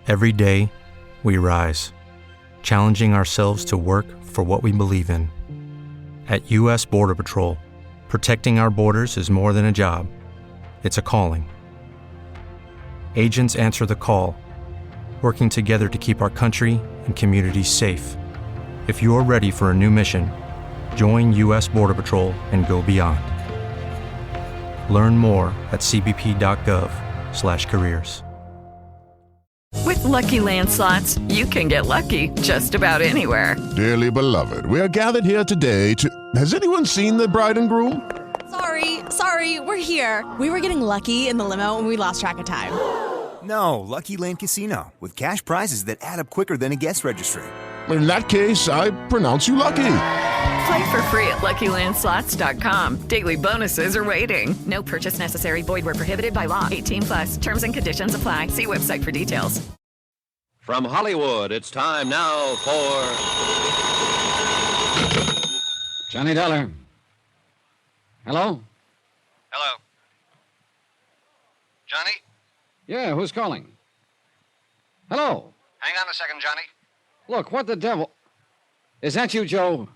Every day, we rise, challenging ourselves to work for what we believe in. At U.S. Border Patrol, protecting our borders is more than a job. It's a calling. Agents answer the call, working together to keep our country and communities safe. If you are ready for a new mission, join U.S. Border Patrol and go beyond. Learn more at cbp.gov/careers. With Lucky Land Slots, you can get lucky just about anywhere. Dearly beloved, we are gathered here today to... Has anyone seen the bride and groom? Sorry, we're here. We were getting lucky in the limo and we lost track of time. No, Lucky Land Casino, with cash prizes that add up quicker than a guest registry. In that case, I pronounce you lucky. Play for free at LuckyLandSlots.com. Daily bonuses are waiting. No purchase necessary. Void where prohibited by law. 18+. Terms and conditions apply. See website for details. From Hollywood, it's time now for... Johnny Dollar. Hello? Hello. Johnny? Yeah, who's calling? Hello? Hang on a second, Johnny. Look, what the devil... Is that you, Joe?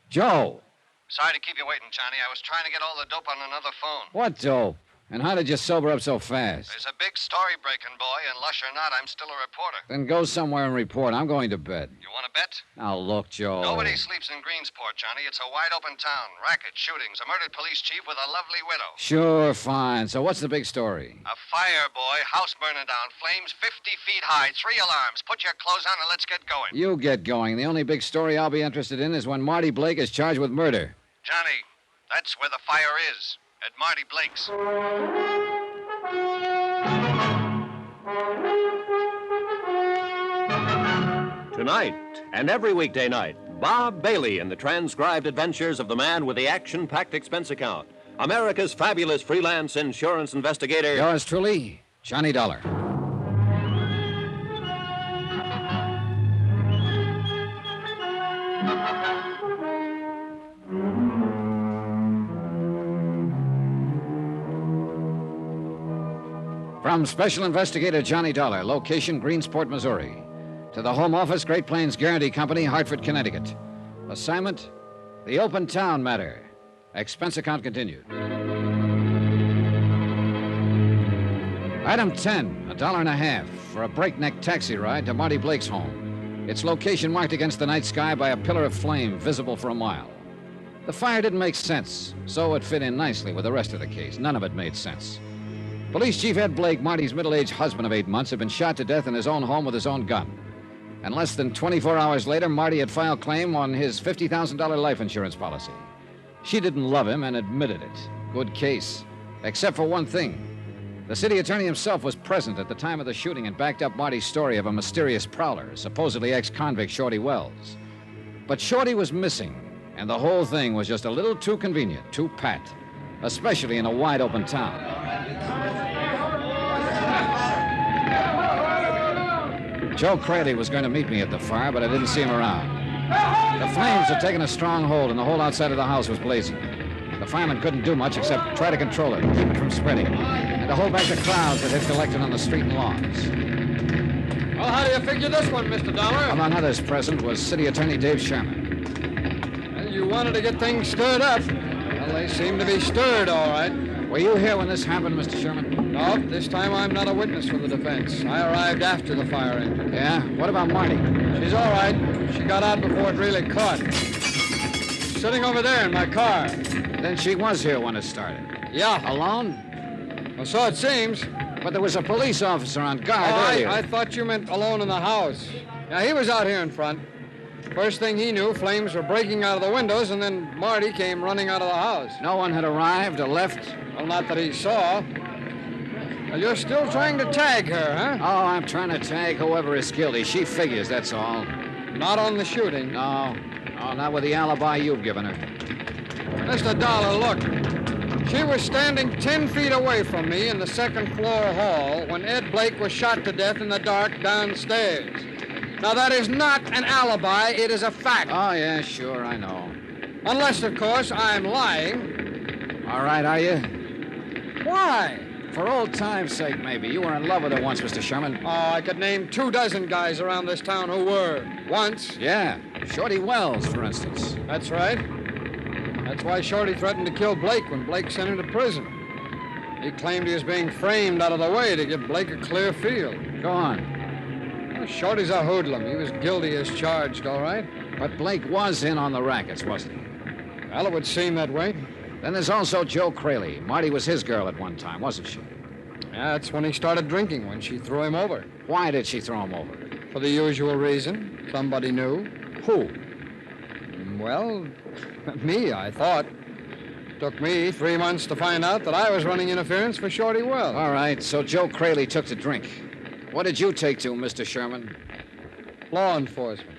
Joe! Sorry to keep you waiting, Johnny. I was trying to get all the dope on another phone. What dope? And how did you sober up so fast? There's a big story breaking, boy, and lush or not, I'm still a reporter. Then go somewhere and report. I'm going to bed. You want to bet? Now, look, Joe. Nobody sleeps in Greensport, Johnny. It's a wide-open town. Racket, shootings, a murdered police chief with a lovely widow. Sure, fine. So what's the big story? A fire, boy. House burning down. Flames 50 feet high. 3 alarms. Put your clothes on and let's get going. You get going. The only big story I'll be interested in is when Marty Blake is charged with murder. Johnny, that's where the fire is. At Marty Blake's. Tonight, and every weekday night, Bob Bailey in the transcribed adventures of the man with the action-packed expense account. America's fabulous freelance insurance investigator. Yours truly, Johnny Dollar. From Special Investigator Johnny Dollar, location Greensport, Missouri. To the Home Office, Great Plains Guarantee Company, Hartford, Connecticut. Assignment, the Open Town Matter. Expense account continued. Item 10, $1.50 for a breakneck taxi ride to Marty Blake's home. Its location marked against the night sky by a pillar of flame visible for a mile. The fire didn't make sense, so it fit in nicely with the rest of the case. None of it made sense. Police Chief Ed Blake, Marty's middle-aged husband of 8 months, had been shot to death in his own home with his own gun. And less than 24 hours later, Marty had filed claim on his $50,000 life insurance policy. She didn't love him and admitted it. Good case. Except for one thing. The city attorney himself was present at the time of the shooting and backed up Marty's story of a mysterious prowler, supposedly ex-convict Shorty Wells. But Shorty was missing, and the whole thing was just a little too convenient, too pat, especially in a wide-open town. Joe Cradley was going to meet me at the fire, but I didn't see him around. The flames had taken a strong hold, and the whole outside of the house was blazing. The firemen couldn't do much except try to control it, keep it from spreading, and to hold back the crowds that had collected on the street and lawns. Well, how do you figure this one, Mr. Dollar? Among others present was City Attorney Dave Sherman. Well, you wanted to get things stirred up. Well, they seem to be stirred, all right. Were you here when this happened, Mr. Sherman? No, this time I'm not a witness for the defense. I arrived after the fire engine. Yeah? What about Marty? She's all right. She got out before it really caught. She's sitting over there in my car. Then she was here when it started. Yeah. Alone? Well, so it seems. But there was a police officer on guard earlier. I thought you meant alone in the house. Yeah, he was out here in front. First thing he knew, flames were breaking out of the windows, and then Marty came running out of the house. No one had arrived or left? Well, not that he saw. Well, you're still trying to tag her, huh? Oh, I'm trying to tag whoever is guilty. She figures, that's all. Not on the shooting. No, not with the alibi you've given her. Mr. Dollar, look. She was standing 10 feet away from me in the second-floor hall when Ed Blake was shot to death in the dark downstairs. Now, that is not an alibi. It is a fact. Oh, yeah, sure, I know. Unless, of course, I'm lying. All right, are you? Why? For old time's sake, maybe. You were in love with her once, Mr. Sherman. Oh, I could name 24 guys around this town who were. Once. Yeah. Shorty Wells, for instance. That's right. That's why Shorty threatened to kill Blake when Blake sent him to prison. He claimed he was being framed out of the way to give Blake a clear field. Go on. Well, Shorty's a hoodlum. He was guilty as charged, all right? But Blake was in on the rackets, wasn't he? Well, it would seem that way. Then there's also Joe Crayley. Marty was his girl at one time, wasn't she? That's when he started drinking, when she threw him over. Why did she throw him over? For the usual reason. Somebody knew. Who? Well, me, I thought. Took me 3 months to find out that I was running interference for Shorty Wells. All right, so Joe Crayley took to drink. What did you take to, Mr. Sherman? Law enforcement.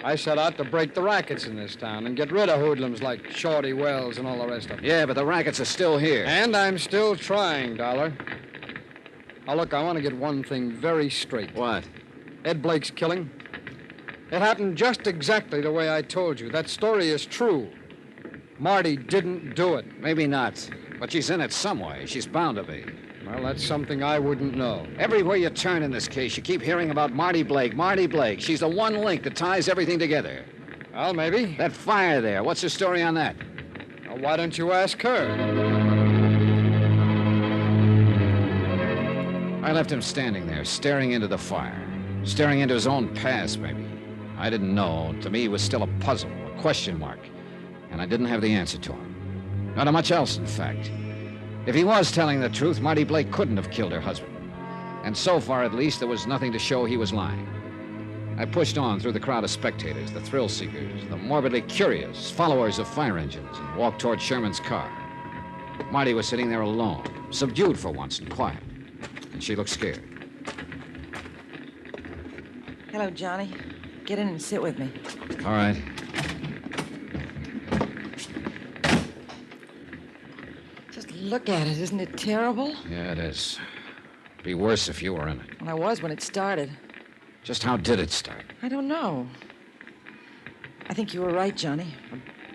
I set out to break the rackets in this town and get rid of hoodlums like Shorty Wells and all the rest of them. Yeah, but the rackets are still here. And I'm still trying, Dollar. Now, look, I want to get one thing very straight. What? Ed Blake's killing. It happened just exactly the way I told you. That story is true. Marty didn't do it. Maybe not. But she's in it some way. She's bound to be. Well, that's something I wouldn't know. Everywhere you turn in this case, you keep hearing about Marty Blake. Marty Blake. She's the one link that ties everything together. Well, maybe. That fire there. What's the story on that? Well, why don't you ask her? I left him standing there, staring into the fire. Staring into his own past, maybe. I didn't know. To me, it was still a puzzle, a question mark. And I didn't have the answer to him. Not much else, in fact. If he was telling the truth, Marty Blake couldn't have killed her husband. And so far, at least, there was nothing to show he was lying. I pushed on through the crowd of spectators, the thrill seekers, the morbidly curious, followers of fire engines, and walked toward Sherman's car. Marty was sitting there alone, subdued for once and quiet. And she looked scared. Hello, Johnny. Get in and sit with me. All right. Just look at it. Isn't it terrible? Yeah, it is. It'd be worse if you were in it. Well, I was when it started. Just how did it start? I don't know. I think you were right, Johnny,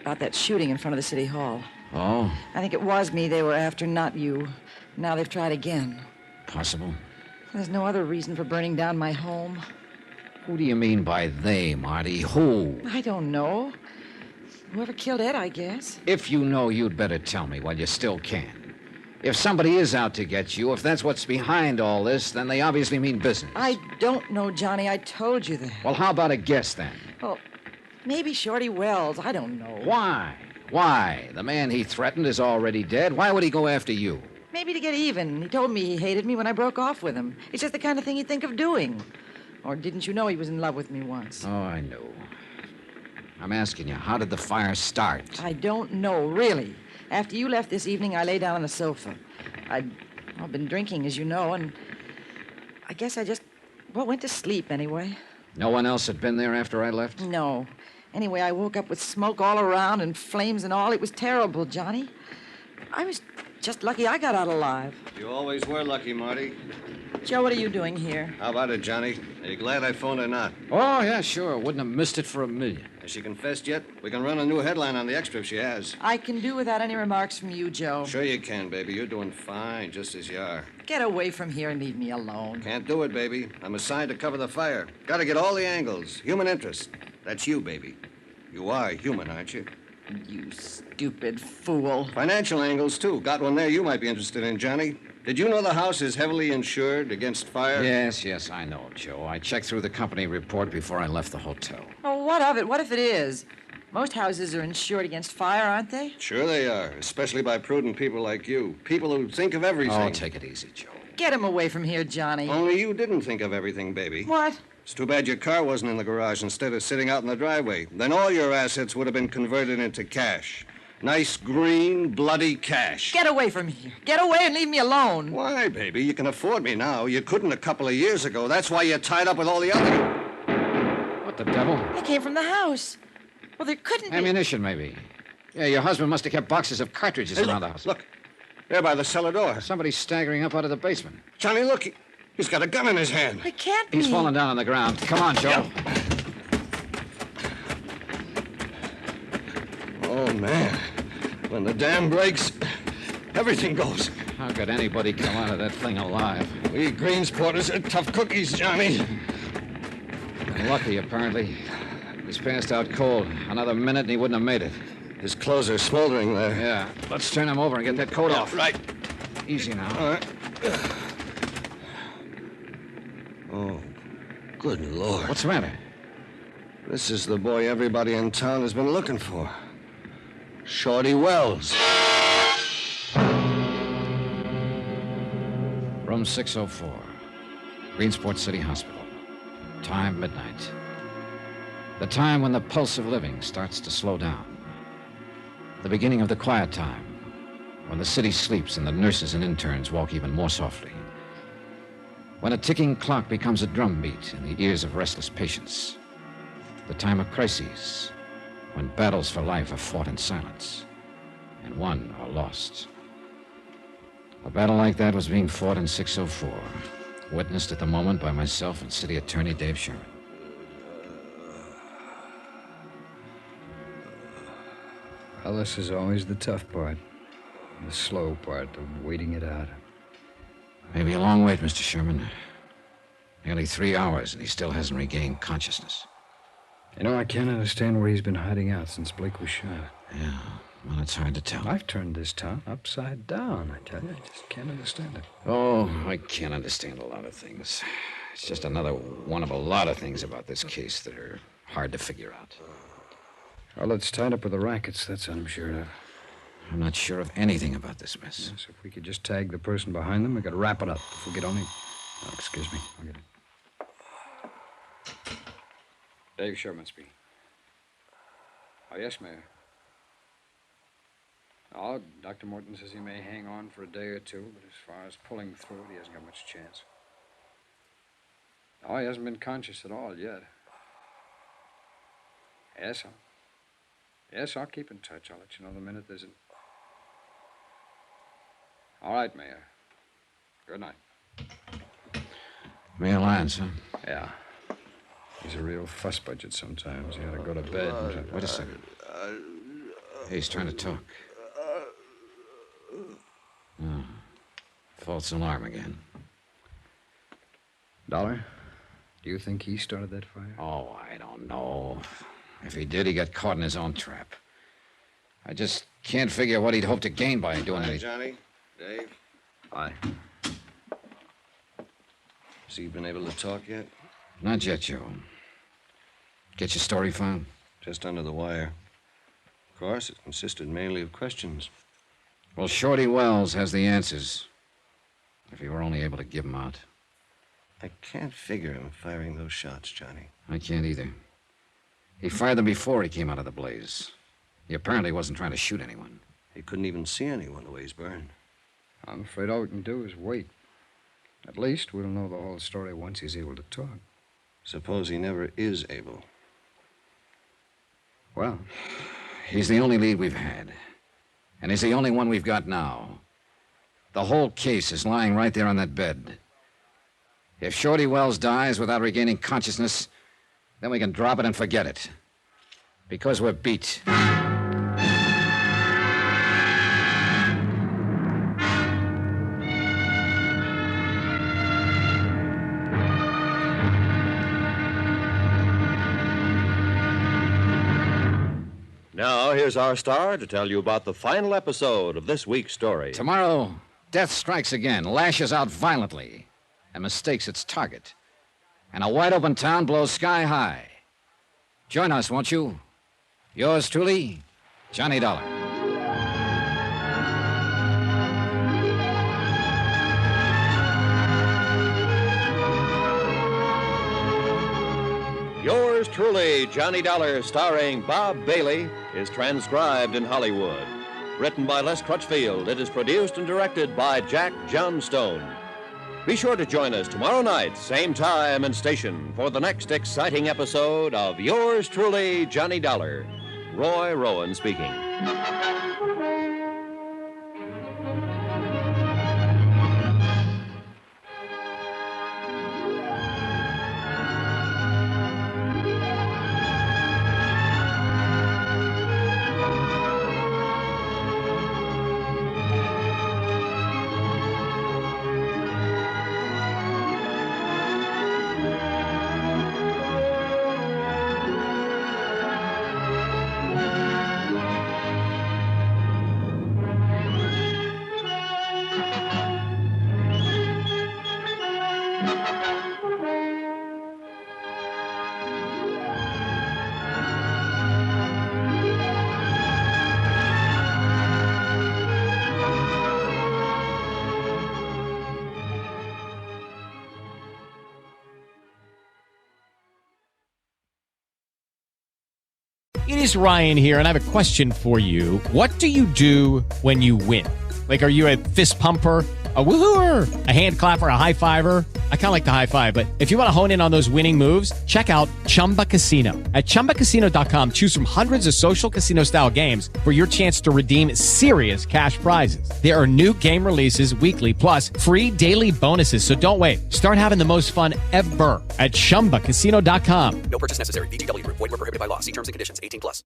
about that shooting in front of the city hall. Oh? I think it was me they were after, not you. Now they've tried again. Possible. There's no other reason for burning down my home. Who do you mean by they, Marty? Who? I don't know. Whoever killed Ed, I guess. If you know, you'd better tell me while you still can. If somebody is out to get you, if that's what's behind all this, then they obviously mean business. I don't know, Johnny. I told you that. Well, how about a guess, then? Well, maybe Shorty Wells. I don't know. Why? Why? The man he threatened is already dead. Why would he go after you? Maybe to get even. He told me he hated me when I broke off with him. It's just the kind of thing he'd think of doing. Or didn't you know he was in love with me once? Oh, I know. I'm asking you, how did the fire start? I don't know, really. After you left this evening, I lay down on the sofa. I've been drinking, as you know, and I guess I just, went to sleep anyway. No one else had been there after I left? No. Anyway, I woke up with smoke all around and flames and all. It was terrible, Johnny. I was just lucky I got out alive. You always were lucky, Marty. Joe, what are you doing here? How about it, Johnny? Are you glad I phoned or not? Oh, yeah, sure. Wouldn't have missed it for a million. Has she confessed yet? We can run a new headline on the extra if she has. I can do without any remarks from you, Joe. Sure you can, baby. You're doing fine, just as you are. Get away from here and leave me alone. Can't do it, baby. I'm assigned to cover the fire. Gotta get all the angles. Human interest. That's you, baby. You are human, aren't you? You stupid fool. Financial angles, too. Got one there you might be interested in, Johnny. Did you know the house is heavily insured against fire? Yes, I know, Joe. I checked through the company report before I left the hotel. Oh, what of it? What if it is? Most houses are insured against fire, aren't they? Sure they are, especially by prudent people like you. People who think of everything. Oh, take it easy, Joe. Get him away from here, Johnny. Only you didn't think of everything, baby. What? It's too bad your car wasn't in the garage instead of sitting out in the driveway. Then all your assets would have been converted into cash. Nice, green, bloody cash. Get away from here. Get away and leave me alone. Why, baby? You can afford me now. You couldn't a couple of years ago. That's why you're tied up with all the other... What the devil? They came from the house. Well, there couldn't be... Ammunition, maybe. Yeah, your husband must have kept boxes of cartridges around the house. Look. There by the cellar door. Somebody's staggering up out of the basement. Johnny, look. He's got a gun in his hand. It can't be. He's fallen down on the ground. Come on, Joe. Yep. Oh, man. When the dam breaks, everything goes. How could anybody come out of that thing alive? We Greens porters are tough cookies, Johnny. Been lucky, apparently. He's passed out cold. Another minute and he wouldn't have made it. His clothes are smoldering there. Yeah. Let's turn him over and get that coat off. Right. Easy now. All right. Oh, good Lord. What's the matter? This is the boy everybody in town has been looking for. Shorty Wells. Room 604. Greensport City Hospital. Time midnight. The time when the pulse of living starts to slow down. The beginning of the quiet time, when the city sleeps and the nurses and interns walk even more softly. When a ticking clock becomes a drumbeat in the ears of restless patients. The time of crises, when battles for life are fought in silence and won or lost. A battle like that was being fought in 604, witnessed at the moment by myself and City Attorney Dave Sherman. Well, this is always the tough part. The slow part of waiting it out. Maybe a long wait, Mr. Sherman. Nearly 3 hours, and he still hasn't regained consciousness. You know, I can't understand where he's been hiding out since Blake was shot. Yeah, well, it's hard to tell. I've turned this town upside down, I tell you. I just can't understand it. Oh, I can't understand a lot of things. It's just another one of a lot of things about this case that are hard to figure out. Well, it's tied up with the rackets, that's what I'm sure of. I'm not sure of anything about this mess. Yes, if we could just tag the person behind them, we could wrap it up. If we could only... Oh, excuse me. I'll get it. Dave Sherman speaking. Oh, yes, Mayor. Oh, Dr. Morton says he may hang on for a day or two, but as far as pulling through it, he hasn't got much chance. Oh, he hasn't been conscious at all yet. Yes, I'll keep in touch. I'll let you know the minute there's an... All right, Mayor. Good night. Mayor Lyons, huh? Yeah. He's a real fuss budget sometimes. He ought to go to bed. Wait a second. Hey, he's trying to talk. Oh, false alarm again. Dollar, do you think he started that fire? Oh, I don't know. If he did, he got caught in his own trap. I just can't figure what he'd hope to gain by doing Hi, anything. Johnny. Dave. Hi. Has he been able to talk yet? Not yet, Joe. Get your story found? Just under the wire. Of course, it consisted mainly of questions. Well, Shorty Wells has the answers. If he were only able to give them out. I can't figure him firing those shots, Johnny. I can't either. He fired them before he came out of the blaze. He apparently wasn't trying to shoot anyone. He couldn't even see anyone the way he's burned. I'm afraid all we can do is wait. At least we'll know the whole story once he's able to talk. Suppose he never is able. Well, he's the only lead we've had. And he's the only one we've got now. The whole case is lying right there on that bed. If Shorty Wells dies without regaining consciousness, then we can drop it and forget it. Because we're beat. Now, here's our star to tell you about the final episode of this week's story. Tomorrow, death strikes again, lashes out violently, and mistakes its target. And a wide-open town blows sky high. Join us, won't you? Yours truly, Johnny Dollar. Yours truly, Johnny Dollar, starring Bob Bailey, is transcribed in Hollywood. Written by Les Crutchfield, it is produced and directed by Jack Johnstone. Be sure to join us tomorrow night, same time and station, for the next exciting episode of Yours truly, Johnny Dollar. Roy Rowan speaking. It is Ryan here, and I have a question for you. What do you do when you win? Like, are you a fist pumper, a woohooer, a hand clapper, a high fiver? I kind of like the high five, but if you want to hone in on those winning moves, check out Chumba Casino. At ChumbaCasino.com, choose from hundreds of social casino-style games for your chance to redeem serious cash prizes. There are new game releases weekly, plus free daily bonuses. So don't wait. Start having the most fun ever at ChumbaCasino.com. No purchase necessary. VGW Group. Void where prohibited by law. See terms and conditions. 18+.